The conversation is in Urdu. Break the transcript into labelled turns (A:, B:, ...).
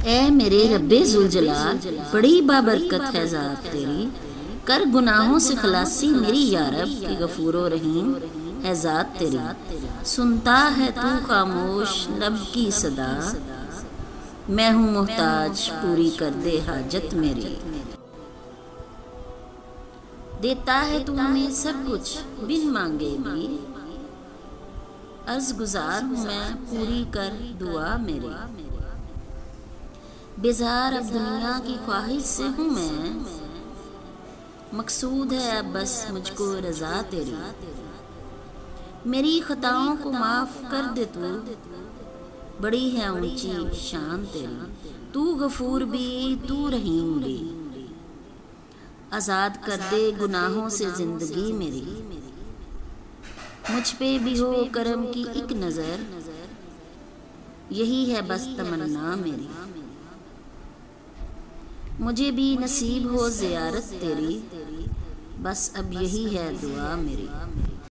A: اے میرے رب ذوالجلال، بڑی بابرکت ہے ذات تیری، کر گناہوں سے خلاصی میری یا رب کہ غفور و رحیم ہے ذات تیری۔ سنتا ہے تو خاموش لب کی صدا، میں ہوں محتاج پوری کر دے حاجت میری۔ دیتا ہے تو ہمیں سب کچھ بن مانگے بھی، عرض گزار ہوں میں پوری کر دعا میری۔ بیزار اب دنیا کی خواہش سے ہوں میں، مقصود ہے اب بس مجھ کو رضا تیری۔ میری خطاؤں کو معاف کر دے تو، بڑی ہے اونچی شان تیری۔ تو غفور بھی تو رحیم بھی، آزاد کر دے گناہوں سے زندگی میری۔ مجھ پہ بھی ہو کرم کی ایک نظر، یہی ہے بس تمنا میری۔ مجھے بھی نصیب ہو زیارت تیری، بس اب یہی ہے دعا میری۔